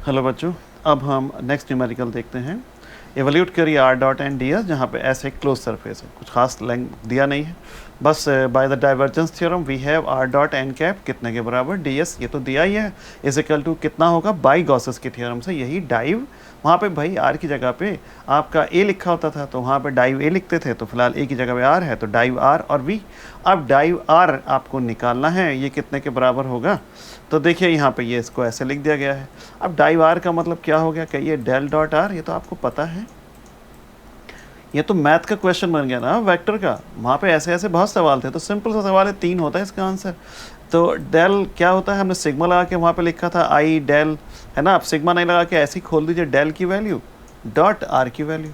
Hello बच्चों, अब हम नेक्स्ट न्यूमेरिकल देखते हैं। एवल्यूट करिए R dot and D S, जहाँ पे ऐसे क्लोज सरफेस है, कुछ खास लेंथ दिया नहीं है, बस by the divergence theorem we have R dot N cap कितने के बराबर डी एस, ये तो दिया ही है, इज इक्वल टू कितना होगा बाई गॉसेस के थ्योरम से, यही डाइव। वहाँ पे भाई आर की जगह पे आपका ए लिखा होता था, तो वहाँ पे डाइव ए लिखते थे, तो फिलहाल ए की जगह पे आर है, तो डाइव आर और वी। अब डाइव आर आपको निकालना है, ये कितने के बराबर होगा, तो देखिए यहाँ पे ये इसको ऐसे लिख दिया गया है। अब डाइव आर का मतलब क्या हो गया, कहिए डेल डॉट आर, ये तो आपको पता है, ये तो मैथ का क्वेश्चन बन गया ना वेक्टर का। वहाँ पे ऐसे ऐसे बहुत सवाल थे, तो सिंपल सा सवाल है, 3 होता है इसका आंसर। तो डेल क्या होता है, हमने सिग्मा लगा के वहाँ पे लिखा था आई डेल, है ना। आप सिग्मा नहीं लगा के ऐसे ही खोल दीजिए डेल की वैल्यू डॉट आर की वैल्यू।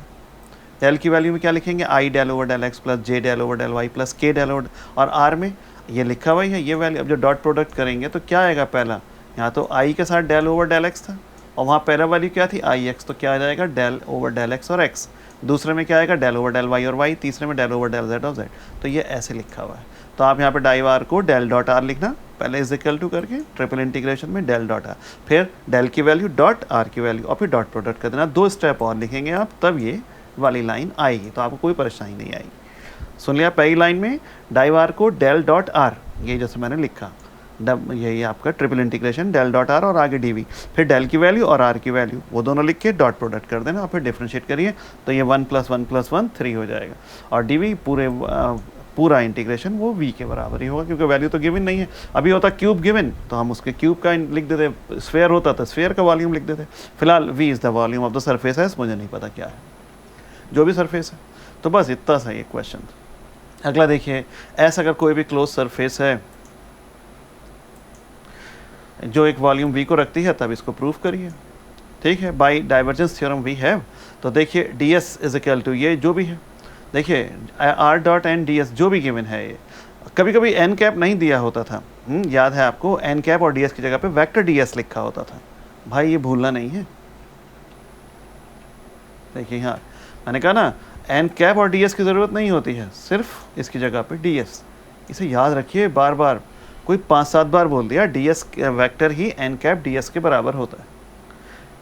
डेल की वैल्यू में क्या लिखेंगे, i del over del x plus j del over del y plus k del over, और आर में ये लिखा हुआ ही है ये वैल्यू। अब जो डॉट प्रोडक्ट करेंगे तो क्या आएगा, पहला यहाँ तो आई के साथ डेल ओवर डेल एक्स था, और वहाँ पहला वैल्यू क्या थी आई एक्स, तो क्या आ जाएगा डेल ओवर डेल एक्स और एक्स। दूसरे में क्या आएगा डेल ओवर डेल वाई और वाई, तीसरे में डेल ओवर डेल जेड और जेड। तो ये ऐसे लिखा हुआ है, तो आप यहाँ पे डाइव आर को डेल डॉट आर लिखना, पहले इज इक्वल टू करके ट्रिपल इंटीग्रेशन में डेल डॉट आर, फिर डेल की वैल्यू डॉट आर की वैल्यू, और फिर डॉट प्रोडक्ट कर देना। 2 स्टेप और लिखेंगे आप, तब ये वाली लाइन आएगी, तो आपको कोई परेशानी नहीं आएगी। सुन लिया, पहली लाइन में डाइव आर को डेल डॉट आर, ये जैसे मैंने लिखा यही आपका triple integration del dot R और आगे डीवी, फिर डेल की वैल्यू और आर की वैल्यू वो दोनों लिख के डॉट प्रोडक्ट कर देना, और फिर डिफ्रेंशिएट करिए, तो ये 1 + 1 + 1 3 हो जाएगा, और डीवी पूरा इंटीग्रेशन वो v के बराबर ही होगा, क्योंकि वैल्यू तो गिवन नहीं है। अभी होता क्यूब गिवन, तो हम उसके क्यूब का लिख देते, स्फेयर होता तो स्फेयर का वॉल्यूम लिख देते। फिलहाल v is the volume of the surface है, मुझे नहीं पता क्या है, जो भी सरफेस है। तो बस इतना सा ये क्वेश्चन। अगला देखिए, ऐसा अगर कोई भी क्लोज सरफेस है जो एक वॉल्यूम v को रखती है, तब इसको प्रूफ करिए, ठीक है, by divergence theorem we have. तो देखिए D S is equal to ये जो भी है, देखिए R dot N D S जो भी गिवन है, ये कभी कभी एन कैप नहीं दिया होता था, याद है आपको, एन कैप और डी एस की जगह पे वेक्टर डी एस लिखा होता था, भाई ये भूलना नहीं है। देखिए हाँ, मैंने कहा ना एन कैप और डी एस की ज़रूरत नहीं होती है, सिर्फ इसकी जगह पे डी एस, इसे याद रखिए बार बार, कोई 5-7 बार बोल दिया, डी एस वैक्टर ही एन कैप डी एस के बराबर होता है।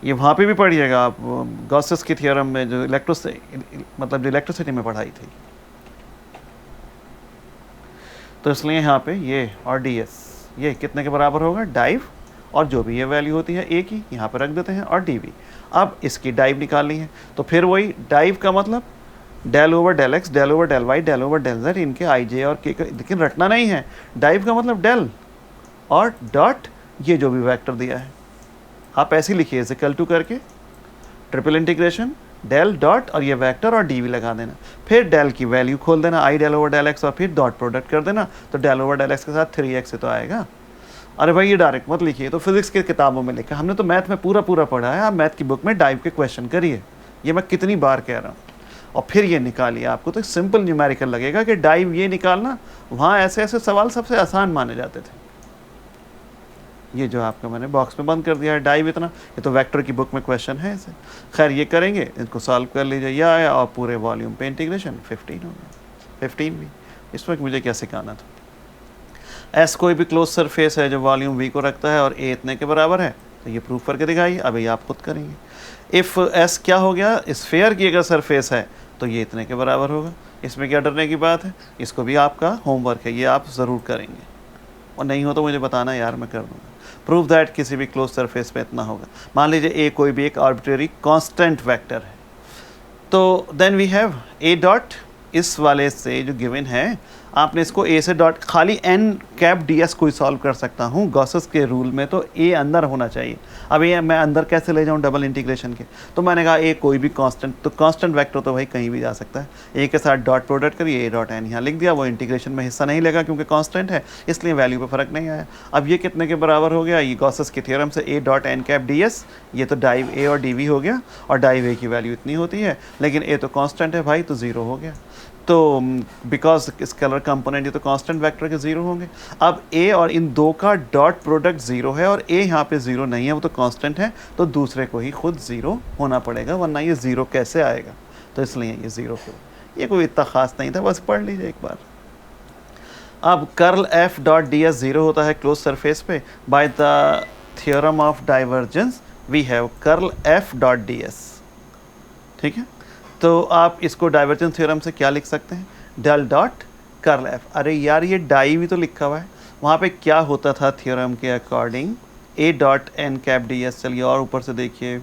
ये वहाँ पे भी पढ़िएगा आप, गॉसेस की थ्योरम में जो जो इलेक्ट्रिसिटी में पढ़ाई थी। तो इसलिए यहाँ पे ये और डी एस ये कितने के बराबर होगा, डाइव, और जो भी ये वैल्यू होती है ए की यहाँ पे रख देते हैं, और डी वी। अब इसकी डाइव निकालनी है, तो फिर वही डाइव का मतलब del over del X, del over del Y, del over del Z, इनके आई जे और के का, लेकिन रटना नहीं है। डाइव का मतलब डेल और डॉट ये जो भी वेक्टर दिया है, आप ऐसे लिखिए इज इक्वल टू करके ट्रिपल इंटीग्रेशन डेल डॉट और ये वेक्टर और डी वी लगा देना, फिर डेल की वैल्यू खोल देना आई डेल ओवर डेल एक्स, और फिर डॉट प्रोडक्ट कर देना, तो डेल ओवर डेल एक्स के साथ 3x से तो आएगा। अरे भाई ये डायरेक्ट मत लिखिए, तो फिजिक्स की किताबों में लिखा, हमने तो मैथ में पूरा पूरा पढ़ा है, आप मैथ की बुक में डाइव के क्वेश्चन करिए, ये मैं कितनी बार कह रहा हूँ, और फिर ये निकालिए। आपको तो सिंपल न्यूमेरिकल लगेगा कि डाइव ये निकालना, वहाँ ऐसे ऐसे सवाल सबसे आसान माने जाते थे। ये जो आपका मैंने बॉक्स में बंद कर दिया है डाइव इतना, ये तो वेक्टर की बुक में क्वेश्चन है इसे। खैर ये करेंगे, इनको सॉल्व कर लीजिए, यह आया, और पूरे वॉल्यूम पे इंटीग्रेशन 15 हो गया, 15 भी। इस वक्त मुझे क्या सिखाना था। एस कोई भी क्लोज सरफेस है जो वॉल्यूम वी को रखता है और ए इतने के बराबर है, तो ये प्रूफ करके दिखाइए, अभी आप खुद करेंगे। इफ़ एस क्या हो गया, स्फेयर की अगर सरफेस है तो ये इतने के बराबर होगा, इसमें क्या डरने की बात है, इसको भी आपका होमवर्क है, ये आप ज़रूर करेंगे, और नहीं हो तो मुझे बताना यार, मैं कर दूँगा। प्रूव दैट किसी भी क्लोज सरफेस पे इतना होगा। मान लीजिए ए कोई भी एक आर्बिट्रेरी कांस्टेंट वेक्टर है, तो then we have A dot, इस वाले से जो गिवन है, आपने इसको ए से डॉट, खाली एन कैप डी एस कोई सॉल्व कर सकता हूँ, गॉसेस के रूल में तो ए अंदर होना चाहिए। अब ये मैं अंदर कैसे ले जाऊँ डबल इंटीग्रेशन के, तो मैंने कहा ए कोई भी कांस्टेंट, तो कांस्टेंट वेक्टर तो भाई कहीं भी जा सकता है, ए के साथ डॉट प्रोडक्ट करिए, ए डॉट एन यहाँ लिख दिया, वो इंटीग्रेशन में हिस्सा नहीं लेगा क्योंकि कांस्टेंट है, इसलिए वैल्यू पे फ़र्क नहीं आया। अब ये कितने के बराबर हो गया, ये गॉसेस की थ्योरम से A dot N cap D S, ये तो डाइव ए और डी वी हो गया, और डाइव ए की वैल्यू इतनी होती है, लेकिन ए तो कांस्टेंट है भाई, तो 0 हो गया। तो बिकॉज स्केलर कंपोनेंट ये तो कांस्टेंट वेक्टर के 0 होंगे। अब ए और इन दो का डॉट प्रोडक्ट 0 है, और ए यहाँ पे 0 नहीं है, वो तो कांस्टेंट है, तो दूसरे को ही खुद 0 होना पड़ेगा, वरना ये 0 कैसे आएगा, तो इसलिए ये 0 क्यों, ये कोई इतना खास नहीं था, बस पढ़ लीजिए एक बार। अब curl F dot D S 0 होता है क्लोज सरफेस पे by the theorem of divergence we have curl F dot D S. ठीक है, तो आप इसको डाइवर्जेंस थ्योरम से क्या लिख सकते हैं, डेल डॉट कर्ल एफ। अरे यार ये डाई भी तो लिखा हुआ है, वहाँ पे क्या होता था थ्योरम के according, A dot N cap D S. चलिए और ऊपर से देखिए,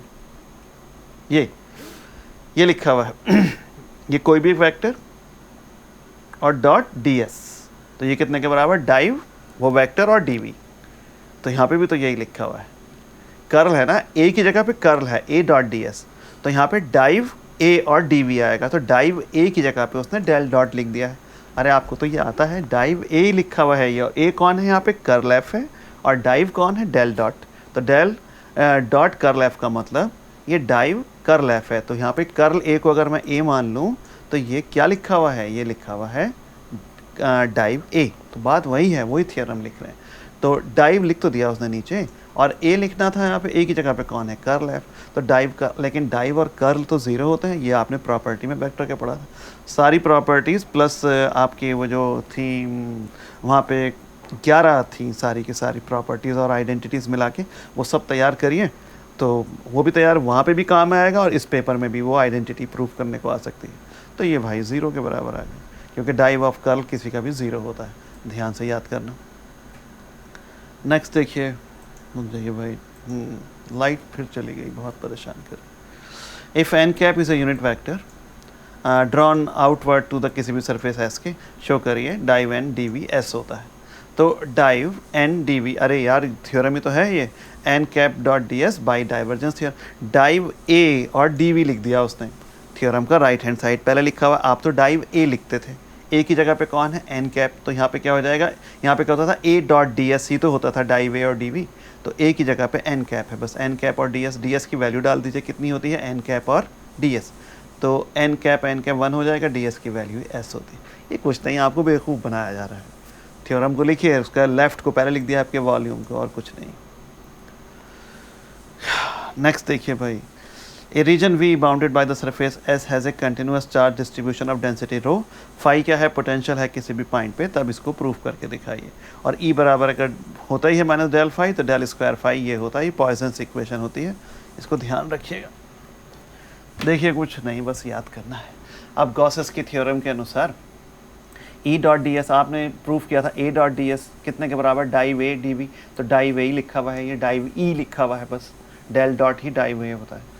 ये लिखा हुआ है ये कोई भी वेक्टर और डॉट डी एस, तो ये कितने के बराबर, डाइव वो वेक्टर और डी वी। तो यहाँ पे भी तो यही लिखा हुआ है, कर्ल है ना, ए की जगह पे कर्ल है ए डॉट डी एस, तो यहाँ पे डाइव ए और डी वी आएगा, तो डाइव ए की जगह पे उसने डेल डॉट लिख दिया है। अरे आपको तो ये आता है, डाइव ए लिखा हुआ है, ये ए कौन है यहाँ पे, कर्ल एफ है, और डाइव कौन है, डेल डॉट। तो डेल डॉट कर्ल एफ का मतलब ये डाइव कर्ल एफ है। तो यहाँ पे कर्ल ए को अगर मैं ए मान लूँ तो ये क्या लिखा हुआ है, ये लिखा हुआ है डाइव ए। तो बात वही है, वही थियरम लिख रहे हैं। तो डाइव लिख तो दिया उसने नीचे, और ए लिखना था यहाँ पे, ए की जगह पे कौन है, कर्ल एफ। तो डाइव का, लेकिन डाइव और कर्ल तो ज़ीरो होते हैं, ये आपने प्रॉपर्टी में वेक्टर के पढ़ा था। सारी प्रॉपर्टीज़ प्लस आपकी वो जो थी वहाँ पे 11 थी सारी की सारी प्रॉपर्टीज़ और आइडेंटिटीज़ मिला के, वो सब तैयार करिए, तो वो भी तैयार वहाँ पे भी काम आएगा, और इस पेपर में भी वो आइडेंटिटी प्रूफ करने को आ सकती है। तो ये भाई ज़ीरो के बराबर आ गया, क्योंकि डाइव ऑफ कर्ल किसी का भी ज़ीरो होता है, ध्यान से याद करना। नेक्स्ट देखिए, जाइए भाई, लाइट फिर चली गई, बहुत परेशान कर। If N cap is a unit vector drawn outward to the किसी भी सरफेस एस के, शो करिए div N D V S होता है। तो डाइव एन डी वी, अरे यार थ्योरम ही तो है ये, n cap dot D s by divergence theorem. Div a और डी वी लिख दिया उसने, थ्योरम का राइट हैंड साइड पहले लिखा हुआ, आप तो डाइव ए लिखते थे, ए की जगह पे कौन है, एन कैप। तो यहाँ पे क्या हो जाएगा, यहाँ पे क्या होता था, ए डॉट डी एस ही तो होता था डाइव ए और डी वी, तो ए की जगह पे एन कैप है, बस एन कैप और डी एस की वैल्यू डाल दीजिए, कितनी होती है, एन कैप और डी एस। तो एन कैप 1 हो जाएगा, डी एस की वैल्यू एस होती है। ये कुछ नहीं, आपको बेवकूफ़ बनाया जा रहा है। थ्योरम को लिखिए, उसका लेफ्ट को पहले लिख दिया आपके वॉल्यूम को, और कुछ नहीं। नेक्स्ट देखिए भाई, a region v bounded by the surface s has a continuous charge distribution of density rho. Phi क्या है, पोटेंशियल है किसी भी पॉइंट पे, तब इसको प्रूफ करके दिखाइए। और ई बराबर अगर होता ही है माइनस डेल फाई, तो डेल स्क्वायर फाई ये होता ही पॉइसन्स इक्वेशन होती है, इसको ध्यान रखिएगा। देखिए कुछ नहीं, बस याद करना है। अब गॉसेस की थ्योरम के अनुसार ई डॉट डी एस आपने प्रूफ किया था, ए डॉट डी एस कितने के बराबर, डाइव ए डी वी, तो डाइव ए लिखा हुआ है, ये डाइव ई लिखा हुआ है, बस डेल डॉट ही डाइव ए होता है।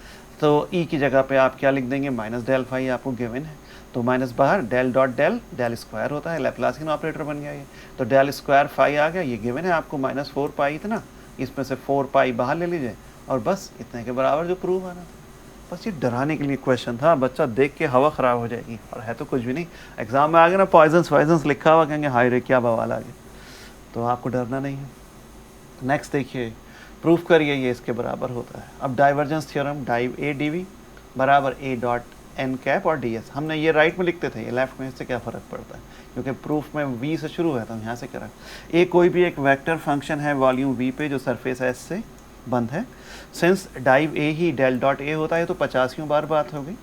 तो ई की जगह पे आप क्या लिख देंगे, माइनस डेल फाई आपको गिवन है, तो माइनस बाहर, del dot del, del square होता है, लैप्लासियन ऑपरेटर बन गया ये, तो डेल स्क्वायर फाई आ गया, ये गिवन है आपको -4 पाई इतना, इसमें से 4 पाई बाहर ले लीजिए, और बस इतने के बराबर जो प्रूफ आना था। बस ये डराने के लिए क्वेश्चन था, बच्चा देख के हवा ख़राब हो जाएगी, और है तो कुछ भी नहीं। एग्जाम में आ गया ना पॉइजन्स लिखा हुआ, कहेंगे हाय रे क्या बवाल आ गया, तो आपको डरना नहीं है। नेक्स्ट देखिए, प्रूफ करिए ये इसके बराबर होता है। अब divergence theorem, div A D V बराबर ए डॉट एन कैप और डी एस, हमने ये राइट में लिखते थे, ये लेफ्ट में, इससे क्या फ़र्क पड़ता है, क्योंकि प्रूफ में वी से शुरू है तो हम यहाँ से करा। ए कोई भी एक वेक्टर फंक्शन है वॉल्यूम वी पे जो सरफेस एस से बंद है, सिंस डाइव ए ही डेल डॉट ए होता है तो 50 बार बात हो गई,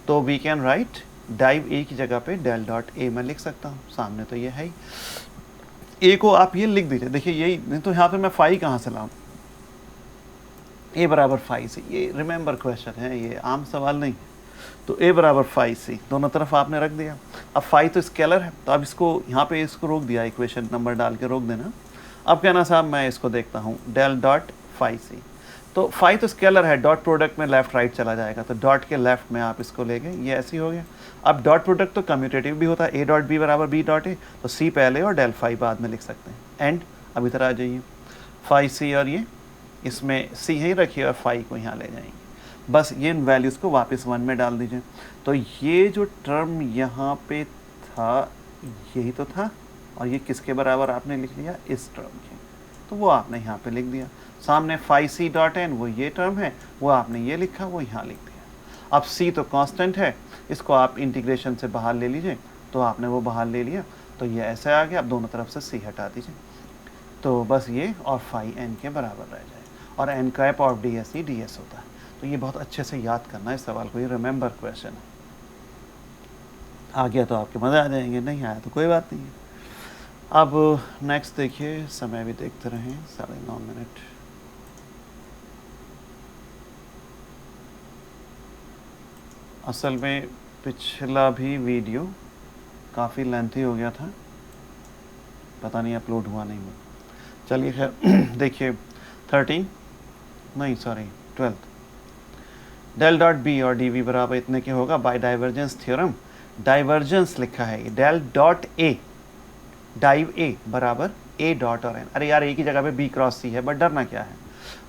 तो we can write div A की जगह पे डेल डॉट ए मैं लिख सकता हूँ, सामने तो ये है ही। ए को आप ये लिख दीजिए, देखिए यही, नहीं तो यहाँ पे मैं फाई कहाँ से लाऊँ, ए बराबर फाई सी, ये रिमेंबर क्वेश्चन है, ये आम सवाल नहीं। तो ए बराबर फाई सी दोनों तरफ आपने रख दिया। अब फाई तो स्केलर है, तो अब इसको यहाँ पे इसको रोक दिया, इक्वेशन नंबर डाल के रोक देना। अब कहना साहब मैं इसको देखता हूँ, डेल डॉट फाई सी, तो फाई तो स्केलर है, डॉट प्रोडक्ट में लेफ्ट राइट चला जाएगा, तो डॉट के लेफ्ट में आप इसको ले गए, ये ऐसे ही हो गया। अब डॉट प्रोडक्ट तो कम्यूटेटिव भी होता है, ए डॉट बी बराबर बी डॉट ए, तो सी पहले और डेल फाई बाद में लिख सकते हैं। एंड अब इधर आ जाइए, फाई सी, और ये इसमें सी ही रखिए और फाई को यहाँ ले जाएंगे, बस ये इन वैल्यूज़ को वापस 1 में डाल दीजिए। तो ये जो टर्म यहाँ पे था यही तो था, और ये किसके बराबर आपने लिख लिया, इस टर्म के, तो वो आपने यहाँ पे लिख दिया। सामने फाई सी डॉट एन, वो ये टर्म है, वो आपने ये लिखा, वो यहाँ लिख दिया। अब सी तो कांस्टेंट है, इसको आप इंटीग्रेशन से बाहर ले लीजिए, तो आपने वो बाहर ले लिया, तो ये ऐसे आ गया। अब दोनों तरफ से सी हटा दीजिए, तो बस ये और फाई एन के बराबर रह जाए, और एन कैप और डी एस ही डी एस होता है। तो ये बहुत अच्छे से याद करना है इस सवाल को, ये रिमेंबर क्वेश्चन है। आ गया तो आपके मज़े आ जाएंगे, नहीं आया तो कोई बात नहीं है। अब नेक्स्ट देखिए, समय भी देखते रहें, 9:30 असल में पिछला भी वीडियो काफ़ी लेंथी हो गया था, पता नहीं अपलोड हुआ नहीं हुआ। चलिए खैर देखिए 13 नहीं सॉरी 12 डेल डॉट बी और डी वी बराबर इतने के होगा बाय डाइवर्जेंस थ्योरम। डाइवर्जेंस लिखा है डेल डॉट ए, डाइव ए बराबर ए डॉट और एन। अरे यार ए की जगह पे बी क्रॉस सी है, बट डरना क्या है,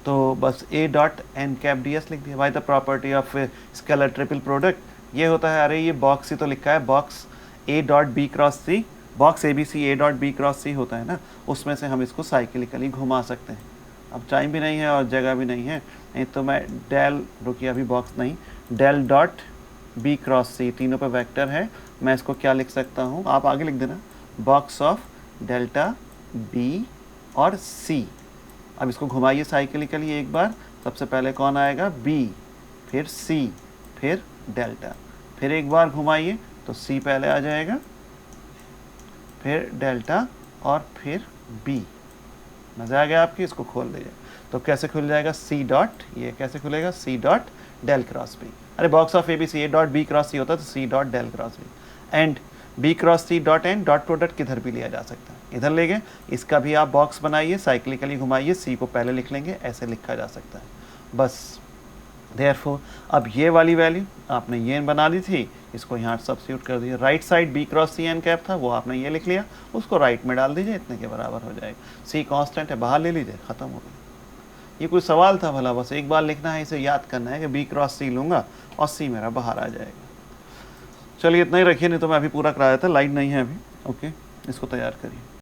तो बस A dot N cap D S लिख दिया। By the property of scalar triple product ये होता है, अरे ये बॉक्स सी तो लिखा है, box a dot b cross c, box a b c a dot b cross c होता है ना, उसमें से हम इसको साइक्लिकली घुमा सकते हैं। अब टाइम भी नहीं है और जगह भी नहीं है, नहीं तो मैं डेल, रुकिए अभी बॉक्स नहीं, डेल डॉट बी क्रॉस सी, तीनों पे वेक्टर है, मैं इसको क्या लिख सकता हूँ, आप आगे लिख देना, बॉक्स ऑफ डेल्टा बी और सी। अब इसको घुमाइए साइक्लिकली एक बार, सबसे पहले कौन आएगा, बी, फिर सी, फिर डेल्टा, फिर एक बार घुमाइए तो सी पहले आ जाएगा, फिर डेल्टा और फिर बी। मज़ा आ गया आपकी, इसको खोल दीजिए तो कैसे खुल जाएगा, सी डॉट, ये कैसे खुलेगा, c dot del cross b. अरे box of a b c a dot b cross c होता है तो c dot del cross b, and b cross c dot n, dot product किधर भी लिया जा सकता है, इधर ले गए, इसका भी आप बॉक्स बनाइए, साइक्लिकली घुमाइए, सी को पहले लिख लेंगे, ऐसे लिखा जा सकता है बस। देयरफॉर अब ये वाली वैल्यू आपने ये बना दी थी, इसको यहाँ सब्स्टिट्यूट कर दिया, right side B cross C N cap था वो आपने ये लिख लिया, उसको राइट में डाल दीजिए, इतने के बराबर हो जाएगा। सी कांस्टेंट है, बाहर ले लीजिए, ख़त्म हो गया। ये कोई सवाल था भला, बस एक बार लिखना है, इसे याद करना है कि बी क्रॉस सी लूँगा और सी मेरा बाहर आ जाएगा। चलिए इतना ही रखिए, नहीं तो मैं अभी पूरा कराया था, लाइन नहीं है अभी। ओके, इसको तैयार करिए।